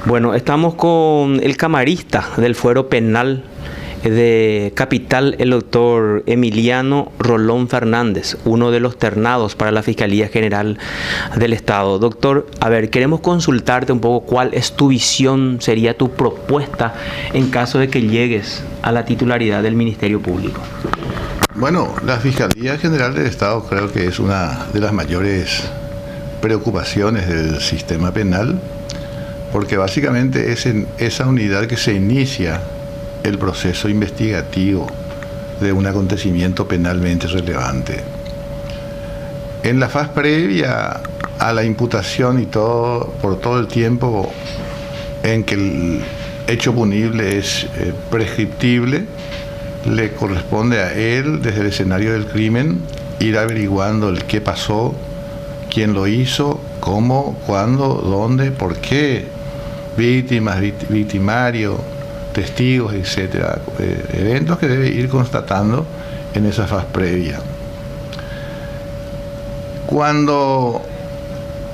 Bueno, estamos con el camarista del Fuero Penal de Capital, el doctor Emiliano Rolón Fernández, uno de los ternados para la Fiscalía General del Estado. Doctor, a ver, queremos consultarte un poco cuál es tu visión, sería tu propuesta en caso de que llegues a la titularidad del Ministerio Público. Bueno, la Fiscalía General del Estado creo que es una de las mayores preocupaciones del sistema penal, porque básicamente es en esa unidad que se inicia el proceso investigativo de un acontecimiento penalmente relevante. En la fase previa a la imputación y todo, por todo el tiempo en que el hecho punible es prescriptible, le corresponde a él, desde el escenario del crimen, ir averiguando el qué pasó, quién lo hizo, cómo, cuándo, dónde, por qué, víctimas, victimario, testigos, etcétera, eventos que debe ir constatando en esa fase previa. Cuando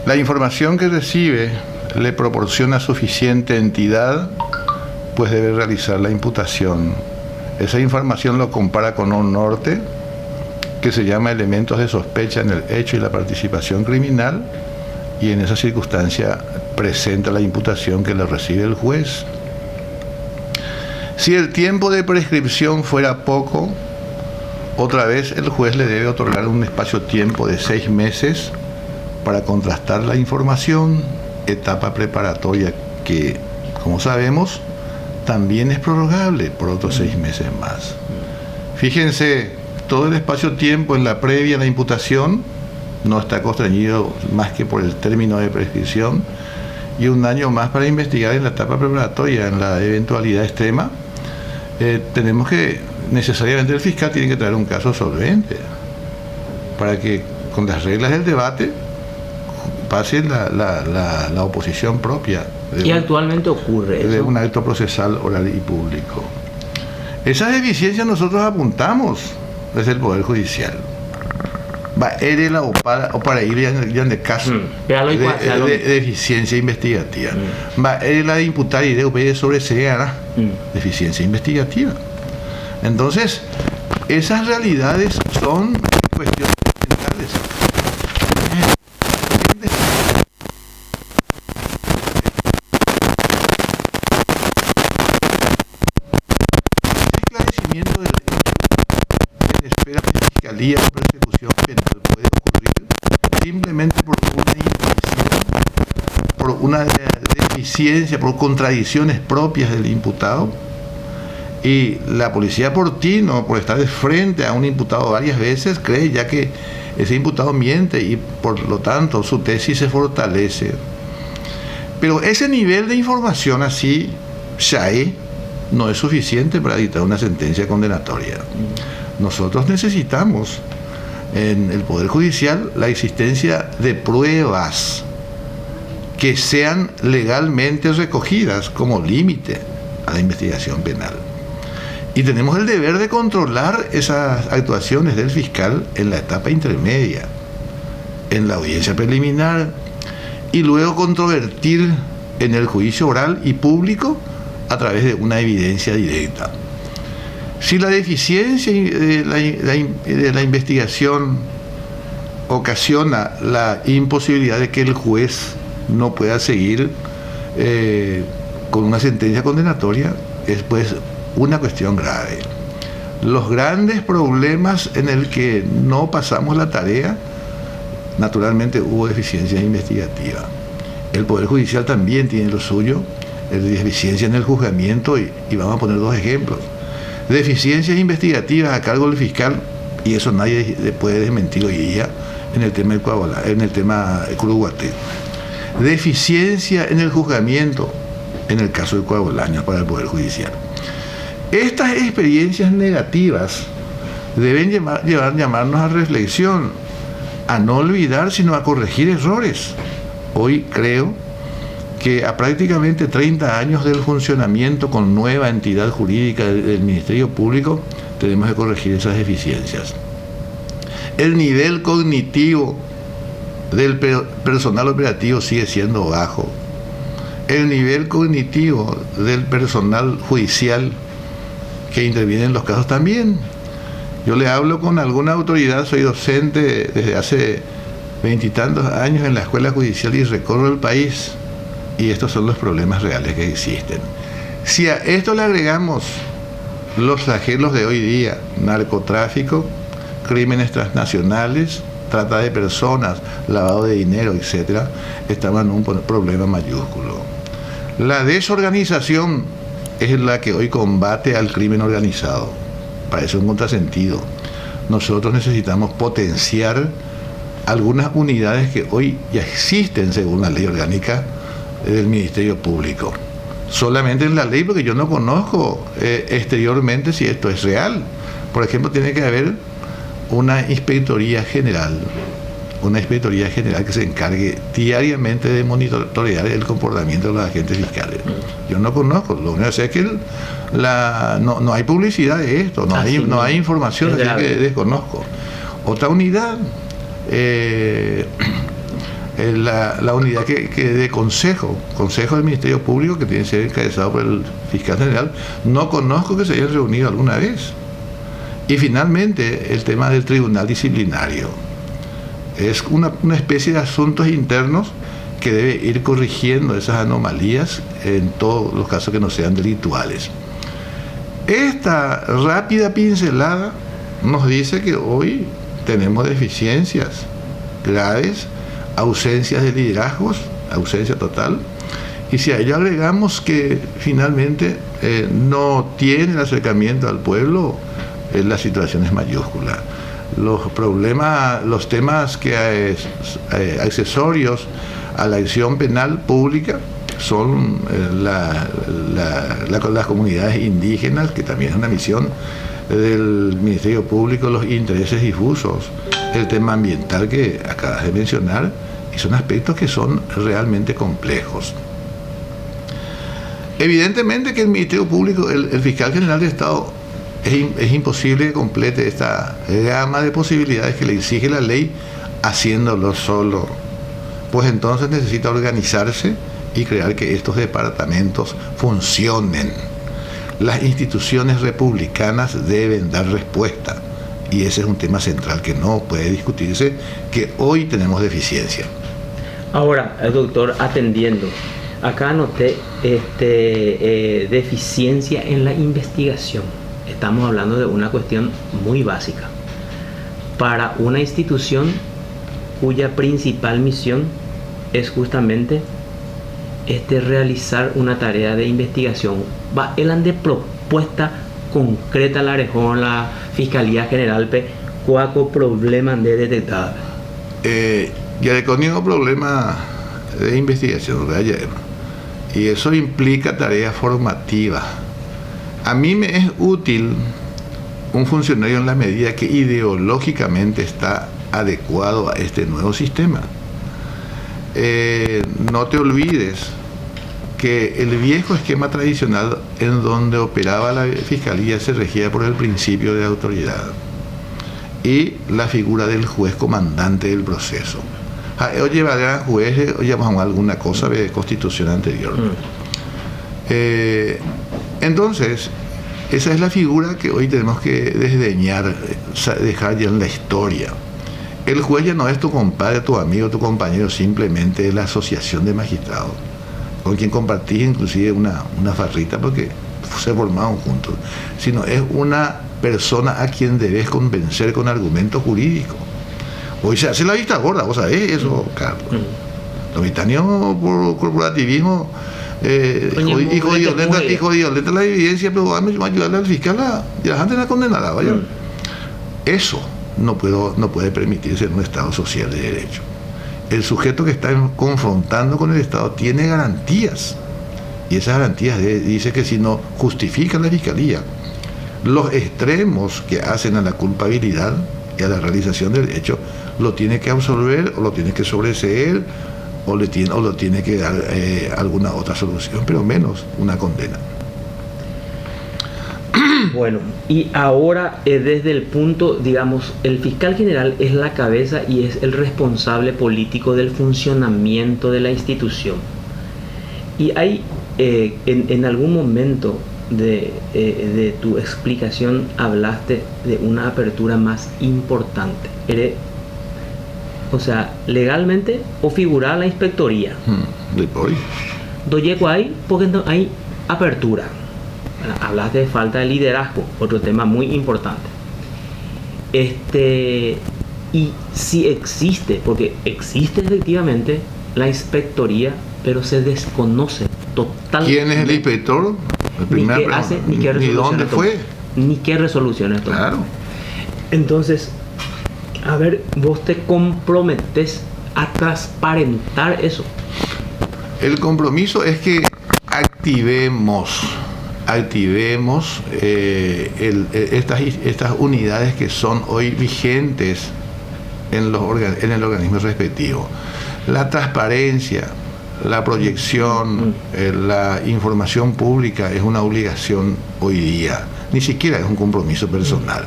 la información que recibe le proporciona suficiente entidad, pues debe realizar la imputación. Esa información lo compara con un norte que se llama elementos de sospecha en el hecho y la participación criminal, y en esa circunstancia presenta la imputación que le recibe el juez. Si el tiempo de prescripción fuera poco, otra vez el juez le debe otorgar un espacio-tiempo de 6 meses para contrastar la información, etapa preparatoria que, como sabemos, también es prorrogable por otros 6 meses más. Fíjense, todo el espacio-tiempo en la previa a la imputación no está constreñido más que por el término de prescripción, y 1 año más para investigar en la etapa preparatoria. En la eventualidad extrema, tenemos que, necesariamente el fiscal tiene que traer un caso solvente para que con las reglas del debate pase la oposición propia y actualmente ocurre eso, de un acto procesal oral y público. Esas deficiencias nosotros apuntamos desde el Poder Judicial. Va a o para ir ya de caso de deficiencia investigativa. Va a la de imputar y de sobre deficiencia investigativa. Entonces, esas realidades son cuestiones fundamentales. Esclarecimiento del hecho en espera de fiscalía o persecución penal puede ocurrir simplemente por una intuición, por una deficiencia, por contradicciones propias del imputado, y la policía por estar de frente a un imputado varias veces, cree ya que ese imputado miente y por lo tanto su tesis se fortalece. Pero ese nivel de información así, no es suficiente para dictar una sentencia condenatoria. Nosotros necesitamos en el Poder Judicial la existencia de pruebas que sean legalmente recogidas como límite a la investigación penal. Y tenemos el deber de controlar esas actuaciones del fiscal en la etapa intermedia, en la audiencia preliminar, y luego controvertir en el juicio oral y público a través de una evidencia directa. Si la deficiencia de la investigación ocasiona la imposibilidad de que el juez no pueda seguir con una sentencia condenatoria, es pues una cuestión grave. Los grandes problemas en el que no pasamos la tarea, naturalmente hubo deficiencia investigativa. El Poder Judicial también tiene lo suyo, deficiencia en el juzgamiento, y vamos a poner 2 ejemplos. Deficiencias investigativas a cargo del fiscal, y eso nadie puede desmentir hoy día en el tema del Curuguaté. Deficiencia en el juzgamiento en el caso del Coabolaños para el Poder Judicial. Estas experiencias negativas deben llamarnos a reflexión, a no olvidar, sino a corregir errores. Hoy creo que a prácticamente 30 años del funcionamiento con nueva entidad jurídica del Ministerio Público, tenemos que corregir esas deficiencias. El nivel cognitivo del personal operativo sigue siendo bajo. el nivel cognitivo del personal judicial que interviene en los casos también. Yo le hablo con alguna autoridad, soy docente desde hace 20 y tantos años en la escuela judicial y recorro el país, y estos son los problemas reales que existen. Si a esto le agregamos los flagelos de hoy día, narcotráfico, crímenes transnacionales, trata de personas, lavado de dinero, etc., estamos en un problema mayúsculo. La desorganización es la que hoy combate al crimen organizado. Parece un contrasentido. Nosotros necesitamos potenciar algunas unidades que hoy ya existen según la ley orgánica del Ministerio Público. Solamente en la ley, porque yo no conozco exteriormente si esto es real. Por ejemplo, tiene que haber una inspectoría general que se encargue diariamente de monitorear el comportamiento de los agentes fiscales. Yo no conozco, lo único que sé es que no hay publicidad de esto, no hay información, así que desconozco. Otra unidad, la unidad que de consejo del Ministerio Público, que tiene que ser encabezado por el fiscal general, no conozco que se hayan reunido alguna vez. Y finalmente, el tema del tribunal disciplinario. Es una especie de asuntos internos que debe ir corrigiendo esas anomalías en todos los casos que no sean delictuales. Esta rápida pincelada nos dice que hoy tenemos deficiencias graves, ausencias de liderazgos, ausencia total, y si a ello agregamos que finalmente no tiene el acercamiento al pueblo, la situación es mayúscula. Los problemas, los temas accesorios a la acción penal pública son las comunidades indígenas, que también es una misión del Ministerio Público, los intereses difusos, el tema ambiental que acabas de mencionar, y son aspectos que son realmente complejos. Evidentemente que el Ministerio Público, el Fiscal General de Estado, es imposible que complete esta gama de posibilidades que le exige la ley haciéndolo solo, pues entonces necesita organizarse y crear que estos departamentos funcionen. Las instituciones republicanas deben dar respuesta, y ese es un tema central que no puede discutirse, que hoy tenemos deficiencia. Ahora, doctor, atendiendo, acá noté deficiencia en la investigación. Estamos hablando de una cuestión muy básica para una institución cuya principal misión es justamente realizar una tarea de investigación. ¿Elan de propuesta concreta la Arejón, la Fiscalía General, cuáco problema de detectar? Ya le conozco problema de investigación, ¿verdad? Y eso implica tareas formativas. A mí me es útil un funcionario en la medida que ideológicamente está adecuado a este nuevo sistema. No te olvides que el viejo esquema tradicional en donde operaba la Fiscalía se regía por el principio de autoridad y la figura del juez comandante del proceso. Oye, gran juez, oye, vamos a alguna cosa de constitución anterior. Entonces, esa es la figura que hoy tenemos que desdeñar, dejar ya en la historia. El juez ya no es tu compadre, tu amigo, tu compañero, simplemente es la asociación de magistrados, con quien compartís inclusive una farrita porque se formaron juntos, sino es una persona a quien debes convencer con argumentos jurídicos. Hoy se hace la vista gorda, ¿vos sabés eso, Carlos? Los británicos por corporativismo, hijo de violenta la evidencia, pero vamos a ayudarle al fiscal y la gente la condenará, vaya. Eso no puede permitirse en un Estado social de derecho. El sujeto que está confrontando con el Estado tiene garantías, y esas garantías dice que si no justifica la Fiscalía los extremos que hacen a la culpabilidad y a la realización del hecho, lo tiene que absolver o lo tiene que sobreseer o lo tiene que dar alguna otra solución, pero menos una condena. Bueno, y ahora desde el punto, digamos, el fiscal general es la cabeza y es el responsable político del funcionamiento de la institución. Y hay, en algún momento de tu explicación hablaste de una apertura más importante. O sea, legalmente o figurar la inspectoría. Después. Doyeco hay porque no hay apertura. Bueno, hablaste de falta de liderazgo, otro tema muy importante. Y si existe, porque existe efectivamente la inspectoría, pero se desconoce totalmente. ¿Quién es el inspector? Ni qué hace, ni qué resoluciones ¿Ni dónde fue? Ni qué resoluciones toma. Claro. Entonces, a ver, vos te comprometes a transparentar eso. El compromiso es que activemos estas unidades que son hoy vigentes en el organismo respectivo. La transparencia, la proyección, la información pública es una obligación hoy día, ni siquiera es un compromiso personal.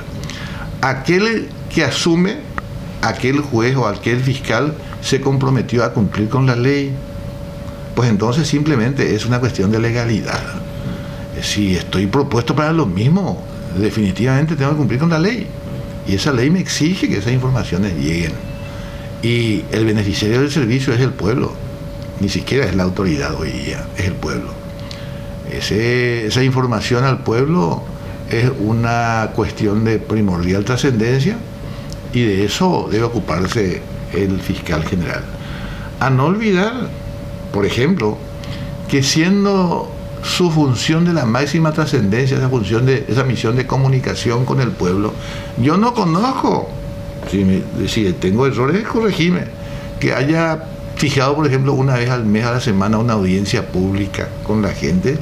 Aquel que asume, aquel juez o aquel fiscal se comprometió a cumplir con la ley, pues entonces simplemente es una cuestión de legalidad. Si estoy propuesto para lo mismo, definitivamente tengo que cumplir con la ley. Y esa ley me exige que esas informaciones lleguen. Y el beneficiario del servicio es el pueblo, ni siquiera es la autoridad hoy día, es el pueblo. Esa información al pueblo es una cuestión de primordial trascendencia y de eso debe ocuparse el fiscal general. A no olvidar, por ejemplo, que siendo su función de la máxima trascendencia, esa misión de comunicación con el pueblo, yo no conozco, si tengo errores, corregime, que haya fijado, por ejemplo, una vez al mes, a la semana, una audiencia pública con la gente,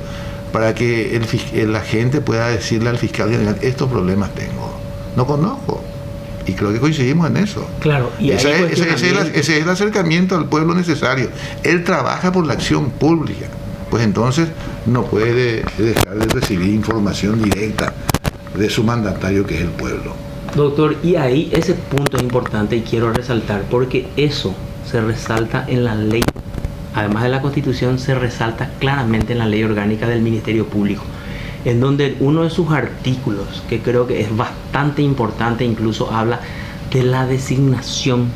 para que la gente pueda decirle al fiscal general, estos problemas tengo. No conozco. Y creo que coincidimos en eso. Claro, y ese es el acercamiento al pueblo necesario. Él trabaja por la acción pública. Pues entonces no puede dejar de recibir información directa de su mandatario, que es el pueblo. Doctor, y ahí ese punto es importante y quiero resaltar, porque eso se resalta en la ley. Además de la Constitución, se resalta claramente en la Ley Orgánica del Ministerio Público, en donde uno de sus artículos, que creo que es bastante importante, incluso habla de la designación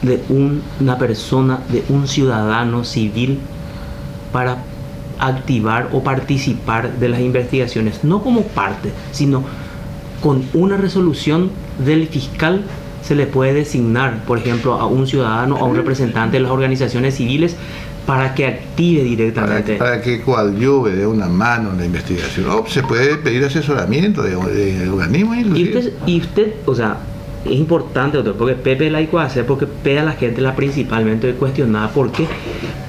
de una persona, de un ciudadano civil, para activar o participar de las investigaciones, no como parte, sino con una resolución del fiscal se le puede designar, por ejemplo, a un ciudadano, a un representante de las organizaciones civiles, para que active directamente. Para que coadyuve de una mano en la investigación. Se puede pedir asesoramiento de organismos inclusive. Y usted, o sea, es importante, doctor, porque Pepe la puede hacer, porque Pepe a la gente la principalmente cuestionada. ¿Por qué?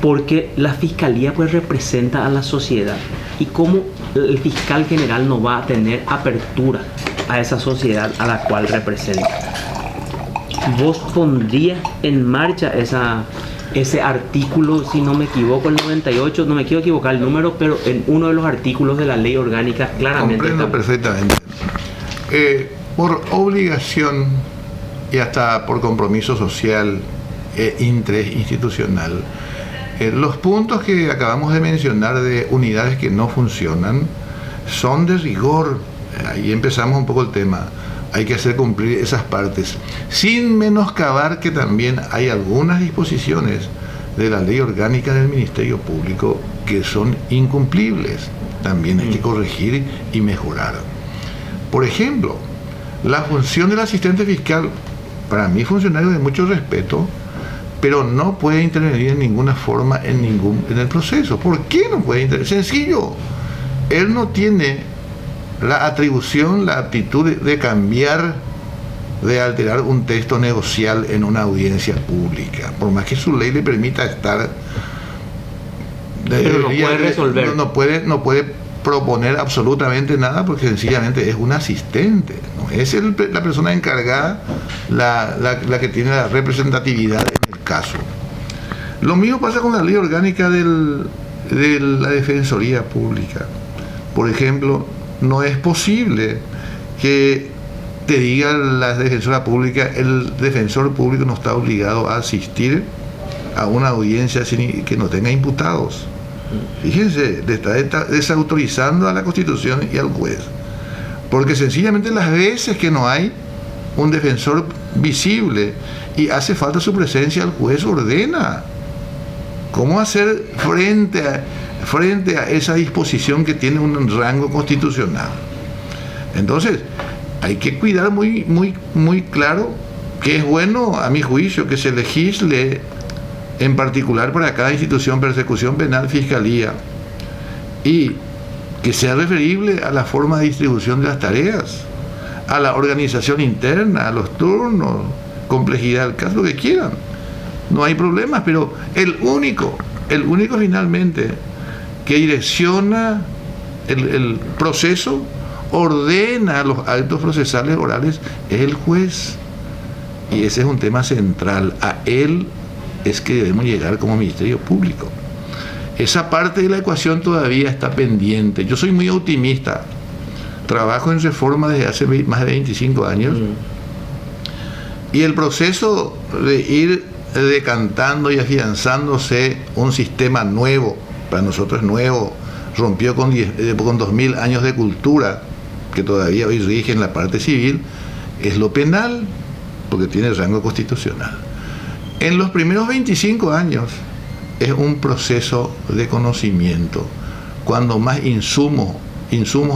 Porque la fiscalía pues representa a la sociedad, y como el fiscal general no va a tener apertura a esa sociedad a la cual representa. ¿Vos pondrías en marcha ese artículo, si no me equivoco, el 98, no me quiero equivocar el número, pero en uno de los artículos de la ley orgánica claramente comprendo perfectamente. Por obligación y hasta por compromiso social e interés institucional, los puntos que acabamos de mencionar de unidades que no funcionan son de rigor. Ahí empezamos un poco el tema. Hay que hacer cumplir esas partes, sin menoscabar que también hay algunas disposiciones de la Ley Orgánica del Ministerio Público que son incumplibles. También hay que corregir y mejorar. Por ejemplo, la función del asistente fiscal, para mí funcionario de mucho respeto, pero no puede intervenir en ninguna forma en el proceso. ¿Por qué no puede intervenir? Sencillo, él no tiene la atribución, la aptitud de cambiar, de alterar un texto negocial en una audiencia pública, por más que su ley le permita estar. Pero no puede resolver. No puede proponer absolutamente nada, porque sencillamente es un asistente, no es la persona encargada la que tiene la representatividad en el caso. Lo mismo pasa con la ley orgánica de la Defensoría Pública. Por ejemplo, no es posible que te diga la defensora pública, el defensor público no está obligado a asistir a una audiencia que no tenga imputados. Fíjense, le está desautorizando a la Constitución y al juez. Porque sencillamente las veces que no hay un defensor visible y hace falta su presencia, el juez ordena. ¿Cómo hacer frente a esa disposición que tiene un rango constitucional? Entonces, hay que cuidar muy claro que es bueno, a mi juicio, que se legisle en particular para cada institución, persecución penal, fiscalía, y que sea referible a la forma de distribución de las tareas, a la organización interna, a los turnos, complejidad del caso, lo que quieran. No hay problemas, pero el único finalmente que direcciona el proceso, ordena los actos procesales orales, es el juez. Y ese es un tema central. A él es que debemos llegar como Ministerio Público. Esa parte de la ecuación todavía está pendiente. Yo soy muy optimista. Trabajo en reforma desde hace más de 25 años. Y el proceso de ir decantando y afianzándose un sistema nuevo, para nosotros es nuevo, rompió con 2000 años de cultura, que todavía hoy rige en la parte civil, es lo penal, porque tiene rango constitucional. En los primeros 25 años es un proceso de conocimiento. Cuando más insumos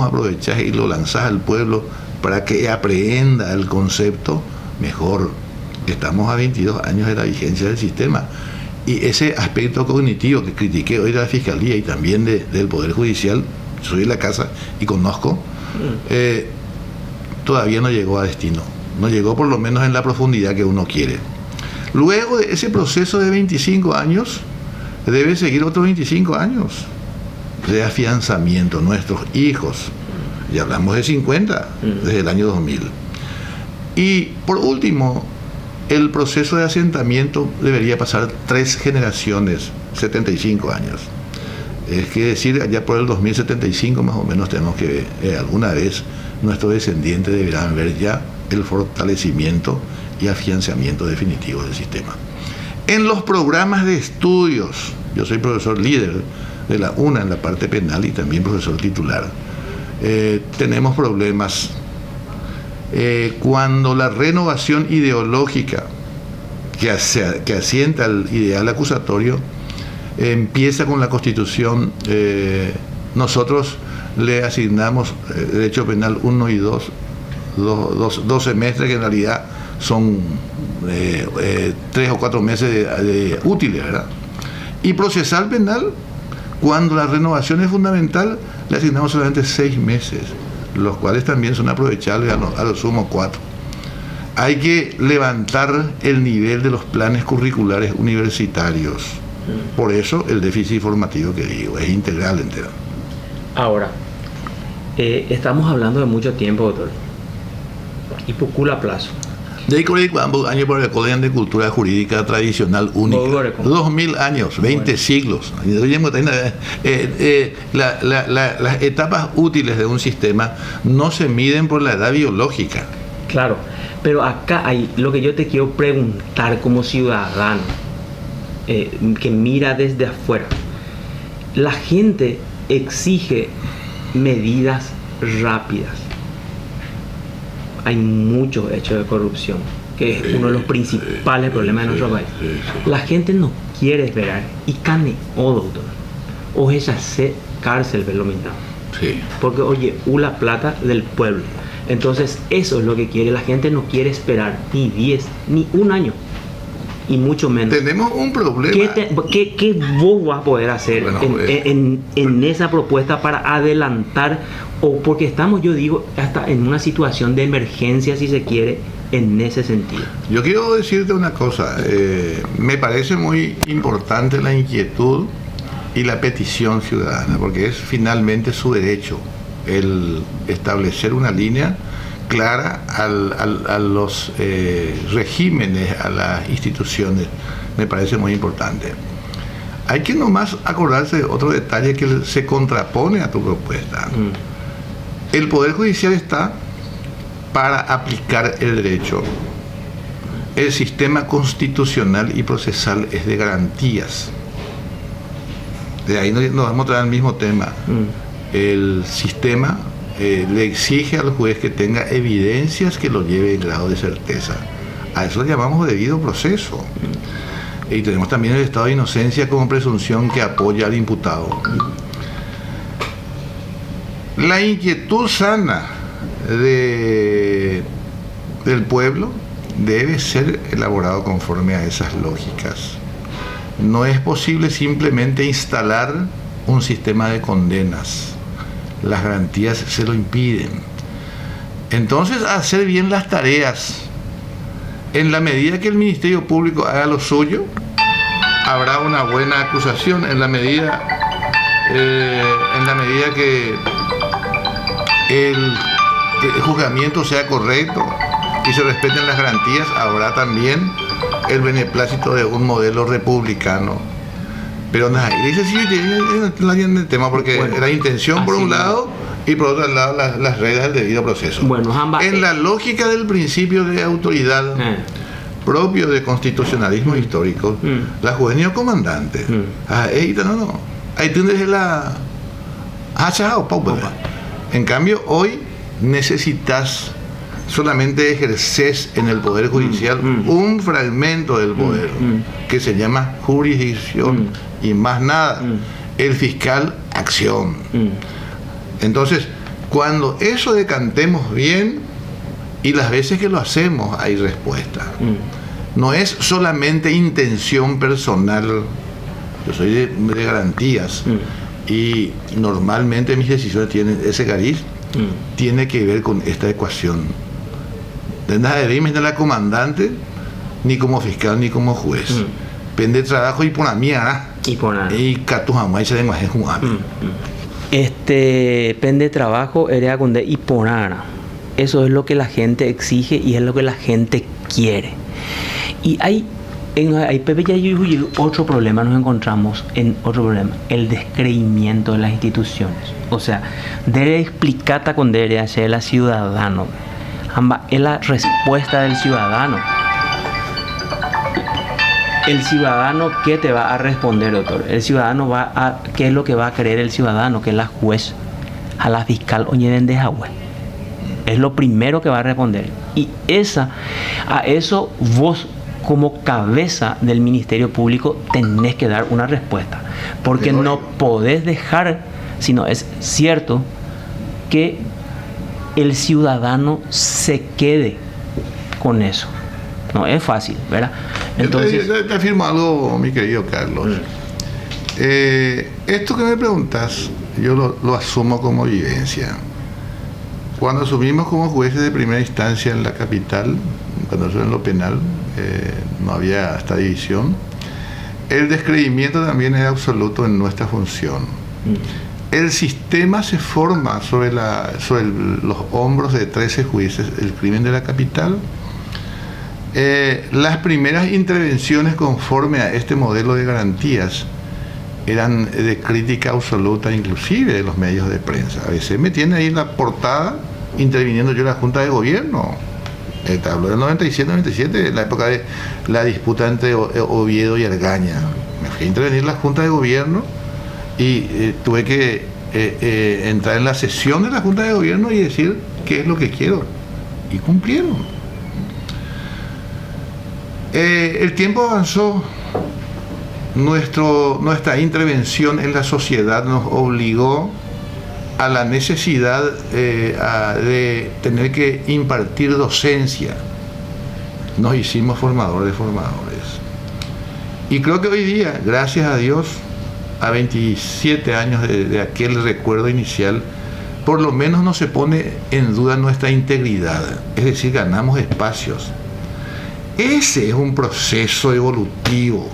aprovechás y lo lanzás al pueblo para que aprenda el concepto, mejor. Estamos a 22 años de la vigencia del sistema. Y ese aspecto cognitivo que critiqué hoy de la Fiscalía y también del Poder Judicial, soy de la casa y conozco, todavía no llegó a destino. No llegó por lo menos en la profundidad que uno quiere. Luego de ese proceso de 25 años, debe seguir otros 25 años de afianzamiento. Nuestros hijos, ya hablamos de 50, desde el año 2000. Y por último, el proceso de asentamiento debería pasar 3 generaciones, 75 años. Es que decir, allá por el 2075 más o menos tenemos que alguna vez nuestros descendientes deberán ver ya el fortalecimiento y afianzamiento definitivo del sistema. En los programas de estudios, yo soy profesor líder de la UNA en la parte penal y también profesor titular, tenemos problemas. Cuando la renovación ideológica que asienta al ideal acusatorio empieza con la Constitución, nosotros le asignamos Derecho Penal 1 y 2, dos semestres que en realidad son 3 o 4 meses de útiles, ¿verdad? Y procesal penal, cuando la renovación es fundamental, le asignamos solamente 6 meses, los cuales también son aprovechables a lo sumo 4. Hay que levantar el nivel de los planes curriculares universitarios. Por eso el déficit formativo que digo, es integral entero. Ahora, estamos hablando de mucho tiempo, doctor. Y poco plazo. De años por el Código de Cultura Jurídica Tradicional Única. 2000 años, 20 siglos. Las etapas útiles de un sistema no se miden por la edad biológica. Claro, pero acá hay lo que yo te quiero preguntar como ciudadano, que mira desde afuera. La gente exige medidas rápidas. Hay muchos hechos de corrupción, que es uno de los principales problemas de nuestro país. La gente no quiere esperar y cane doctor. O ella se cárcel, lo mismo. Porque, oye, la plata del pueblo. Entonces, eso es lo que quiere. La gente no quiere esperar ni 10, ni un año. Y mucho menos. Tenemos un problema. ¿Qué vos vas a poder hacer en esa propuesta para adelantar? O porque estamos, yo digo, hasta en una situación de emergencia, si se quiere, en ese sentido. Yo quiero decirte una cosa. Me parece muy importante la inquietud y la petición ciudadana, porque es finalmente su derecho el establecer una línea clara a los regímenes, a las instituciones. Me parece muy importante. Hay que nomás acordarse de otro detalle que se contrapone a tu propuesta. El Poder Judicial está para aplicar el derecho. el sistema constitucional y procesal es de garantías. De ahí nos vamos a traer al mismo tema. El sistema le exige al juez que tenga evidencias que lo lleve en grado de certeza. A eso lo llamamos debido proceso. Y tenemos también el estado de inocencia como presunción que apoya al imputado. La inquietud sana del pueblo debe ser elaborado conforme a esas lógicas. No es posible simplemente instalar un sistema de condenas. Las garantías se lo impiden. Entonces, hacer bien las tareas. En la medida que el Ministerio Público haga lo suyo, habrá una buena acusación. En la medida que el juzgamiento sea correcto y se respeten las garantías, habrá también el beneplácito de un modelo republicano. Pero nadie dice sí, no tiene el tema, porque bueno, la intención por un lado y por otro lado las reglas del debido proceso. Bueno, en la lógica del principio de autoridad propio de constitucionalismo histórico, la juvenil comandante, ahí tienes la en cambio hoy necesitas solamente ejerces en el Poder Judicial un fragmento del poder que se llama jurisdicción y más nada. El fiscal, acción. Entonces, cuando eso decantemos bien, y las veces que lo hacemos hay respuesta. No es solamente intención personal. Yo soy de garantías y normalmente mis decisiones tienen ese cariz. Tiene que ver con esta ecuación. De nada de irme de la comandante, ni como fiscal, ni como juez. Pende trabajo y por la mía, y catu jamás se lenguaje jugable. Pende trabajo, erea con de y ponara. Eso es lo que la gente exige y es lo que la gente quiere. Y hay Pepe y otro problema, nos encontramos en otro problema, el descreimiento de las instituciones. O sea, debe explicar con debe hacer el ciudadano. Es la respuesta del ciudadano. El ciudadano, ¿qué te va a responder, doctor? El ciudadano ¿qué es lo que va a querer el ciudadano? Que es la juez, a la fiscal o de agua. Es lo primero que va a responder. Y a eso vos, como cabeza del Ministerio Público, tenés que dar una respuesta. Porque no podés dejar, sino es cierto, que el ciudadano se quede con eso. No es fácil, ¿verdad? Entonces, te afirmo algo, mi querido Carlos. Esto que me preguntas, yo lo asumo como vivencia. Cuando asumimos como jueces de primera instancia en la capital, cuando eso en lo penal, no había esta división, el descreimiento también es absoluto en nuestra función. El sistema se forma sobre los hombros de 13 jueces, el crimen de la capital. Las primeras intervenciones conforme a este modelo de garantías eran de crítica absoluta, inclusive de los medios de prensa. A veces me tiene ahí en la portada interviniendo yo en la Junta de Gobierno. Hablo del 97, la época de la disputa entre Oviedo y Argaña. Me fui a intervenir en la Junta de Gobierno y tuve que entrar en la sesión de la Junta de Gobierno y decir qué es lo que quiero. Y cumplieron. El tiempo avanzó. Nuestra intervención en la sociedad nos obligó a la necesidad de tener que impartir docencia. Nos hicimos formadores de formadores. Y creo que hoy día, gracias a Dios, a 27 años de aquel recuerdo inicial, por lo menos no se pone en duda nuestra integridad. Es decir, ganamos espacios. Ese es un proceso evolutivo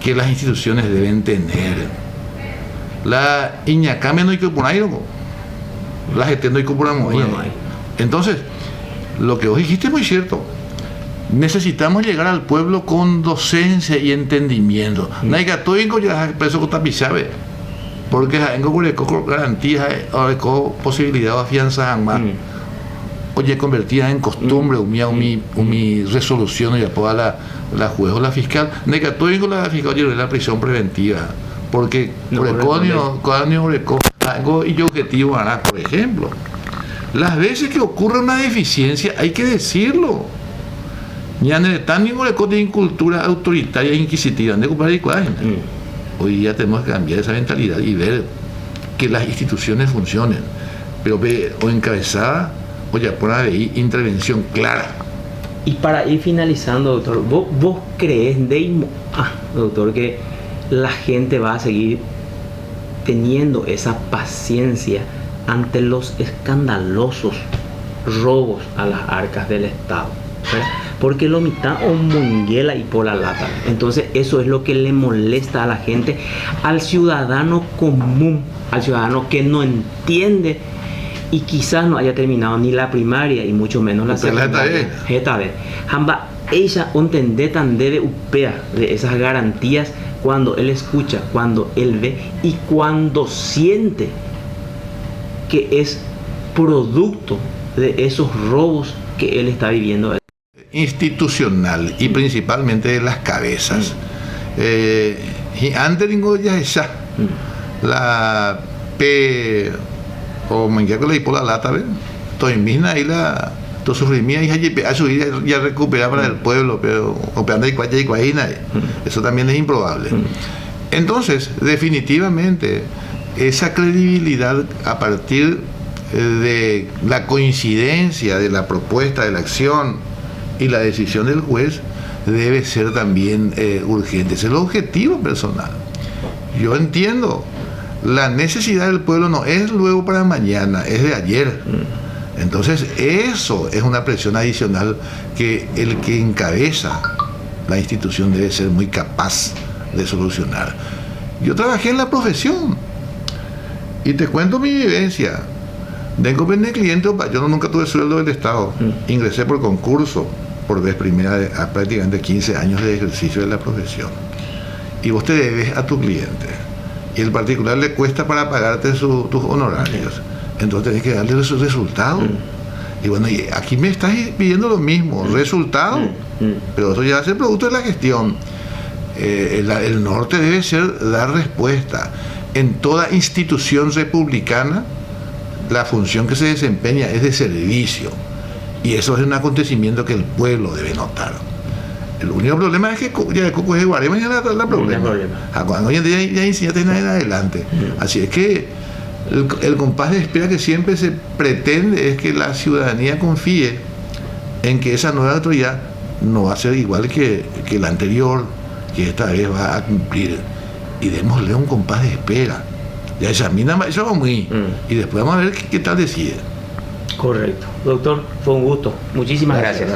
que las instituciones deben tener. La Iñacame no hay que poner, la gente no hay que poner. Entonces, lo que vos dijiste es muy cierto. Necesitamos llegar al pueblo con docencia y entendimiento. No hay que todo ya preso con tapizabe, porque hay garantías o posibilidad de afianza más. oye, convertida en costumbre, mi resolución y apoya la juez o la fiscal, negatorio la fiscal, oye, la prisión preventiva, porque algo y objetivo hará, por ejemplo. Las veces que ocurre una deficiencia hay que decirlo. Ya no tan ningún de cultura autoritaria e inquisitiva. Hoy día tenemos que cambiar esa mentalidad y ver que las instituciones funcionen, pero o encabezada o ya por ahí intervención clara. Y para ir finalizando, doctor, ¿vos crees, doctor, que la gente va a seguir teniendo esa paciencia ante los escandalosos robos a las arcas del Estado? ¿Verdad? Porque lo mitad o monguela y por la lata. Entonces eso es lo que le molesta a la gente, al ciudadano común, al ciudadano que no entiende y quizás no haya terminado ni la primaria y mucho menos la secundaria. Hamba ella entender tan debe upea de esas garantías cuando él escucha, cuando él ve y cuando siente que es producto de esos robos que él está viviendo. Institucional y principalmente de las cabezas. Y antes ya esa la P o manguea con la hipola lata, ¿ven? Estoy misma ahí tu sufrimiento y a subir ya recuperar para el pueblo, pero operando y cuaina, eso también es improbable. Entonces, definitivamente, esa credibilidad a partir de la coincidencia de la propuesta, de la acción y la decisión del juez debe ser también urgente. Ese es el objetivo personal. Yo entiendo, la necesidad del pueblo no es luego para mañana, es de ayer. Entonces eso es una presión adicional que el que encabeza la institución debe ser muy capaz de solucionar. Yo trabajé en la profesión y te cuento mi vivencia. Tengo cliente, yo nunca tuve sueldo del Estado. Ingresé por concurso por vez primera a prácticamente 15 años de ejercicio de la profesión. Y vos te debes a tu cliente. Y el particular le cuesta para pagarte tus honorarios. Entonces tenés que darle su resultado. Y bueno, y aquí me estás pidiendo lo mismo, resultado. Pero eso ya es el producto de la gestión. El norte debe ser dar respuesta. En toda institución republicana, la función que se desempeña es de servicio. Y eso es un acontecimiento que el pueblo debe notar. El único problema es que ya el coco es Guarema y ya la problema. Hoy en día ya enseñaste nada en adelante. Así es que el compás de espera que siempre se pretende es que la ciudadanía confíe en que esa nueva autoridad no va a ser igual que la anterior, que esta vez va a cumplir. Y démosle un compás de espera. Ya examina eso va muy. Y después vamos a ver qué tal decide. Correcto. Doctor, fue un gusto. Muchísimas gracias.